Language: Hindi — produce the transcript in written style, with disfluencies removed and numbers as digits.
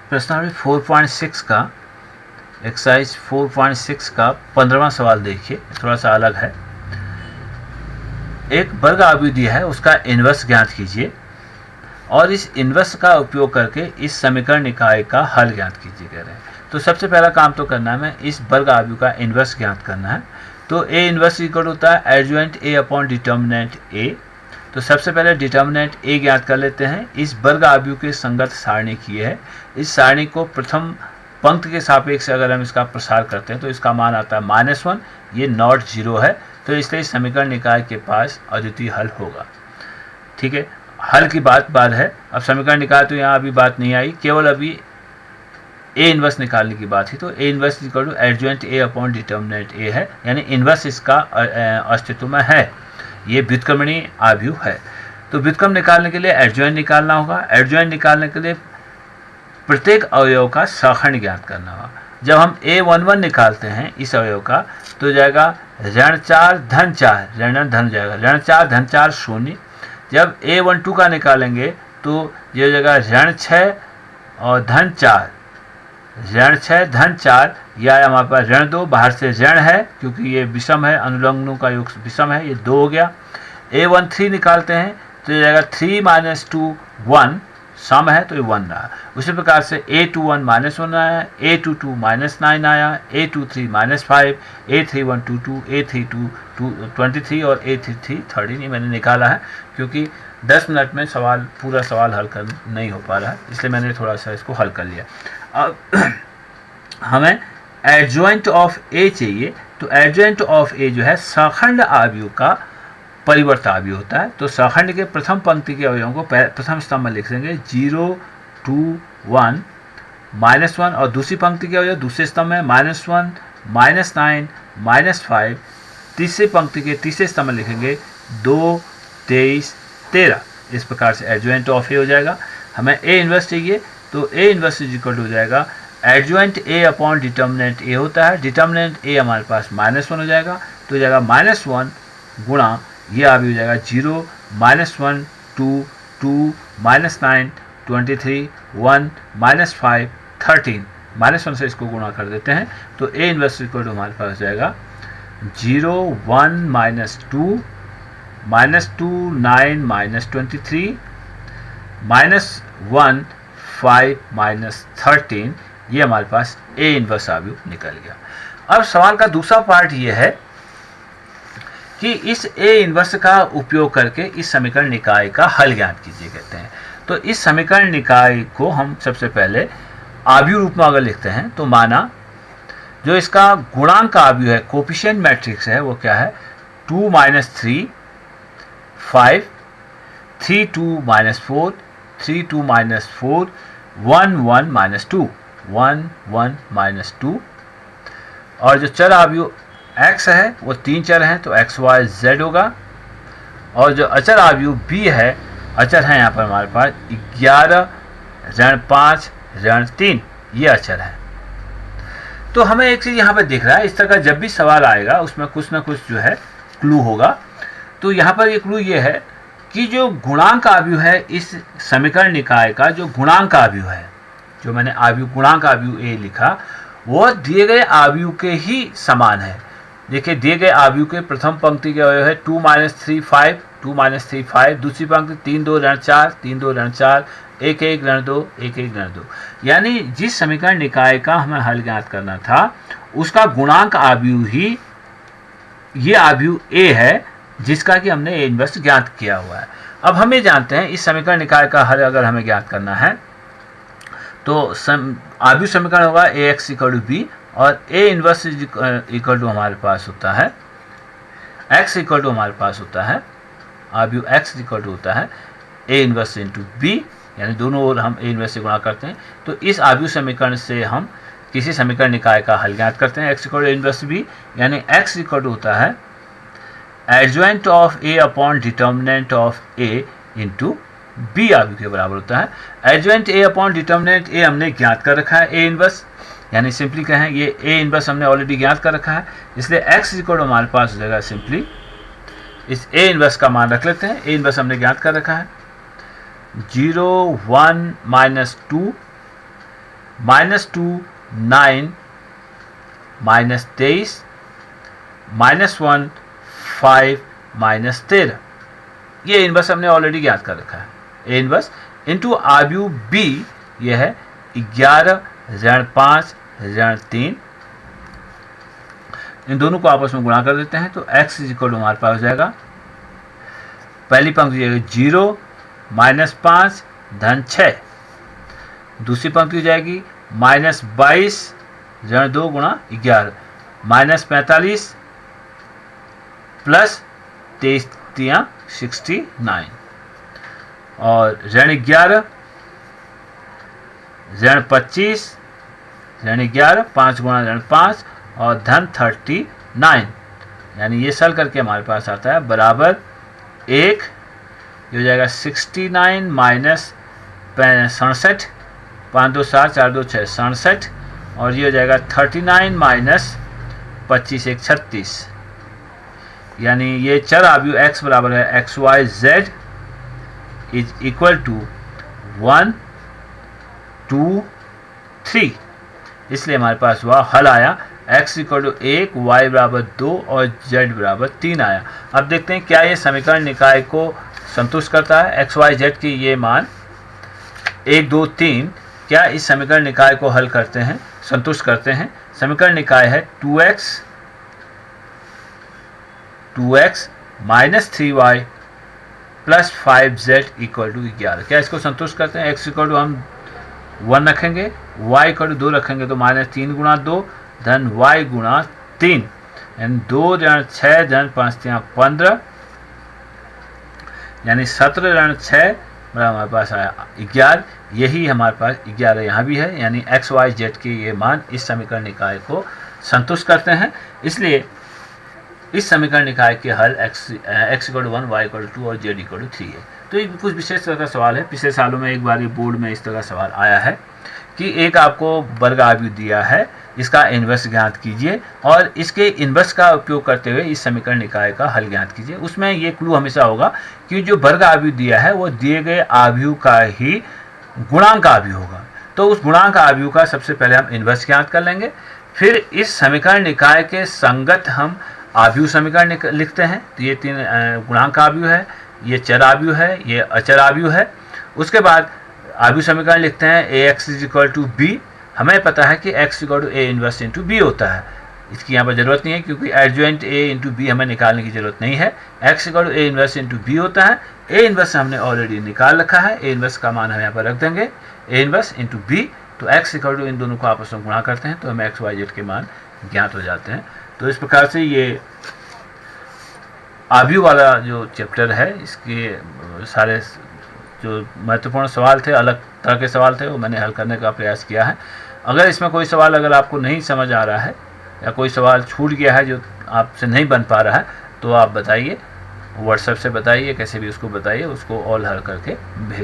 प्रश्नावली 4.6 का एक्सरसाइज 4.6 का 15वां सवाल देखिए, थोड़ा सा अलग है। एक वर्ग आव्यूह दिया है, उसका इन्वर्स ज्ञात कीजिए और इस इन्वर्स का उपयोग करके इस समीकरण निकाय का हल ज्ञात कीजिए कह रहे हैं। तो सबसे पहला काम तो करना है, हमें इस वर्ग आव्यूह का इन्वर्स ज्ञात करना है। तो ए इन्वर्स इक्वल होता है एडजॉइंट ए अपॉन डिटर्मिनेंट ए। तो सबसे पहले डिटर्मिनेंट ए ज्ञात कर लेते हैं। इस वर्ग आव्यूह के संगत सारणी की है। इस सारणी को प्रथम पंक्ति के सापेक्ष अगर हम इसका प्रसार करते हैं तो इसका मान आता है -1। ये नॉट 0 है, तो इसलिए समीकरण निकाय के पास अद्वितीय हल होगा। ठीक है, हल की बात है। अब समीकरण निकाय तो यहाँ अभी बात नहीं आई, केवल अभी ए इन्वर्स निकालने की बात ही। तो A inverse equal to adjoint A upon determinant A है, यानी इन्वर्स इसका अस्तित्व में है। ये व्युत्क्रमणीय आव्यूह है। तो व्युत्क्रम निकालने के लिए एडजॉइंट निकालना होगा। एडजॉइंट निकालने के लिए प्रत्येक अवयव का सहखंड ज्ञात करना होगा। जब हम A11 निकालते हैं इस अवयव का, तो जाएगा ऋण 4 धन 4, ऋण धन जाएगा, ऋण 4 धन 4 0। जब A12 का निकालेंगे तो ये जाएगा ऋण 6 और धन 4, ऋण 6 धन 4, या हमारे पास ऋण 2, बाहर से ऋण है क्योंकि ये विषम है, अनुलग्नों का योग विषम है, ये 2 हो गया। A13 निकालते हैं तो ये जाएगा 3 - 2 1, सम है तो ये 1 रहा। उसी प्रकार से A21 -1 आया, A22 -9 आया, A23 -5, A31 22, A32 23 और A33 13। ये मैंने निकाला है क्योंकि 10 मिनट में पूरा सवाल हल कर नहीं हो पा रहा है, इसलिए मैंने थोड़ा सा इसको हल कर लिया। अब हमें एडजॉइंट ऑफ ए चाहिए। तो एडजॉइंट ऑफ ए जो है सहखंड आव्यूह का परिवर्त आव्यूह होता है। तो सहखंड के प्रथम पंक्ति के अवयवों को प्रथम स्तंभ में लिख देंगे 0 2 1 -1, और दूसरी पंक्ति के अवयव दूसरे स्तंभ में -1 -9 -5। तीसरी पंक्ति के तीसरे स्तंभ में लिखेंगे 2 23 13। इस प्रकार से एडजॉइंट ऑफ ए हो जाएगा। हमें ए इन्वर्स चाहिए, तो A inverse is equal to हो जाएगा एडजॉइंट ए अपॉन डिटर्मिनेंट ए होता है। डिटर्मिनेंट ए हमारे पास -1 हो जाएगा, तो हो जाएगा -1 गुणा ये अभी हो जाएगा 0 -1 2 2 -9 23 1 -5 13। -1 से इसको गुणा कर देते हैं तो ए इन्वर्स इक्वल टू हमारे पास हो जाएगा 0 1 -2 -2 9 -23 -1 5 -13। ये हमारे पास ए इन्वर्स आव्यूह निकल गया। अब सवाल का दूसरा पार्ट ये है कि इस ए इन्वर्स का उपयोग करके इस समीकरण निकाय का हल ज्ञात कीजिए कहते हैं। तो इस समीकरण निकाय को हम सबसे पहले आव्यूह रूप में अगर लिखते हैं तो माना जो इसका गुणांक आव्यूह है, कोफिशिएंट मैट्रिक्स है, वो क्या है 2 - 3 5 3 2 -4 3 2 -4 1 1 -2 1 1 -2। और जो चर आव्यूह x है वो 3 चर हैं तो x y z होगा। और जो अचर आव्यूह b है, अचर है यहाँ पर हमारे पास 11 ऋण 5 ऋण 3, ये अचर है। तो हमें एक चीज़ यहाँ पर दिख रहा है, इस तरह का जब भी सवाल आएगा उसमें कुछ ना कुछ जो है क्लू होगा। तो यहाँ पर ये क्लू ये है कि जो गुणांक आव्यूह है इस समीकरण निकाय का, जो गुणांक आव्यूह है, जो मैंने आव्यूह गुणांक आव्यूह ए लिखा, वो दिए गए आव्यूह के ही समान है। देखिए दिए गए आव्यूह के प्रथम पंक्ति के अवयव है 2 - 3 5 2 - 3 5, दूसरी पंक्ति 3 2 ऋण 4 3 2 ऋण 4 1 1 ऋण 2 1 1 ऋण 2। यानी जिस समीकरण निकाय का हमें हल ज्ञात करना था उसका गुणांक आव्यूह ही ये आव्यूह ए है जिसका कि हमने ए इन्वर्स ज्ञात किया हुआ है। अब हम ये जानते हैं इस समीकरण निकाय का हल अगर हमें ज्ञात करना है तो आव्यूह समीकरण होगा ax = b, और ए इन्वर्स इक्वल टू हमारे पास होता है x इक्वल टू हमारे पास होता है आव्यूह x इक्वल टू होता है ए इन्वर्स इंटू बी, यानी दोनों ओर हम ए इन्वर्स से गुणा करते हैं। तो इस आव्यूह समीकरण से हम किसी समीकरण निकाय का हल ज्ञात करते हैं x equal to inverse B, यानी x इक्वल टू होता है adjoint of A upon determinant of A into B आव्यूह के बराबर होता है। Adjoint A upon determinant A हमने ज्ञात कर रखा है ए इन्वर्स, यानी सिंपली कहें ये ए इन्वर्स हमने ऑलरेडी ज्ञात कर रखा है, इसलिए x इक्वल टू हमारे पास हो जाएगा सिंपली इस ए इन्वर्स का मान रख लेते हैं। ए इन्वर्स हमने ज्ञात कर रखा है 0 1 -2 -2 9 -23 -1 5 -13। ये इनवर्स हमने ऑलरेडी ज्ञात कर रखा है। ए इनवर्स इंटू आव्यूह बी ये है 11 ऋण 5 ऋण 3। इन दोनों को आपस में गुणा कर देते हैं तो x इक्वल टू हमारे पास हो जाएगा, पहली पंक्ति हो जाएगी 0 -5 धन 6, दूसरी पंक्ति हो जाएगी -22 ऋण 2 गुणा 11 -45 प्लस 23 69 और ऋण 11 ऋण 25 ऋण 11 5 गुणा ऋण 5 और धन 39, यानी ये सल करके हमारे पास आता है बराबर 1। ये हो जाएगा 69 माइनस 67, 5 2 7 4 2 6 67 और ये हो जाएगा 39 माइनस 25 1 36, यानी ये चर आव्यूह x बराबर है XYZ इज इक्वल टू 1 2 3। इसलिए हमारे पास वह हल आया x इक्वल टू 1, y बराबर 2 और z बराबर 3 आया। अब देखते हैं क्या ये समीकरण निकाय को संतुष्ट करता है। XYZ की ये मान 1 2 3 क्या इस समीकरण निकाय को हल करते हैं, संतुष्ट करते हैं। समीकरण निकाय है 2x minus 3y plus 5z equal to 11। क्या इसको संतुष्ट करते हैं। x इक्वल टू हम 1 रखेंगे, y इक्वल टू 2 रखेंगे तो -3 गुणा 2 धन y गुणा 3 यानी 2 ऋण 6 धन 5 3 15 यानी 17 ऋण 6 हमारे पास आया 11। यही हमारे पास 11 यहाँ भी है, यानी XYZ के ये मान इस समीकरण निकाय को संतुष्ट करते हैं। इसलिए इस समीकरण निकाय के हल x equal to 1, y equal to 2 और z इक्वल टू 3 है। तो ये कुछ विशेष तरह का सवाल है। पिछले सालों में एक बार ये बोर्ड में इस तरह का सवाल आया है कि एक आपको वर्ग आव्यूह दिया है, इसका इन्वर्स ज्ञात कीजिए और इसके इन्वर्स का उपयोग करते हुए इस समीकरण निकाय का हल ज्ञात कीजिए। उसमें ये क्लू हमेशा होगा कि जो वर्ग आव्यूह दिया है वो दिए गए आव्यूह का ही गुणांक आव्यूह होगा। तो उस गुणांक आव्यूह का सबसे पहले हम इन्वर्स ज्ञात कर लेंगे, फिर इस समीकरण निकाय के संगत हम आव्यूह समीकरण लिखते हैं। तो ये 3 गुणांक आव्यूह है, ये चर आव्यूह है, ये अचर आव्यूह है। उसके बाद आव्यूह समीकरण लिखते हैं ax is equal to B. हमें पता है कि x equal to a inverse into B होता है, इसकी यहाँ पर जरूरत नहीं है क्योंकि एडजॉइंट a इंटू बी हमें निकालने की जरूरत नहीं है। x equal to a inverse into B होता है। a इनवर्स हमने ऑलरेडी निकाल रखा है, a इनवर्स का मान हम यहाँ पर रख देंगे a इनवर्स इंटू बी। तो x इक्वल टू इन दोनों को आपस में गुणा करते हैं तो हमें XYZ के मान ज्ञात हो जाते हैं। तो इस प्रकार से ये आव्यूह वाला जो चैप्टर है, इसके सारे जो महत्वपूर्ण सवाल थे, अलग तरह के सवाल थे, वो मैंने हल करने का प्रयास किया है। अगर इसमें कोई सवाल अगर आपको नहीं समझ आ रहा है या कोई सवाल छूट गया है जो आपसे नहीं बन पा रहा है तो आप बताइए, व्हाट्सएप से बताइए, कैसे भी उसको बताइए, उसको ऑल हल करके भेज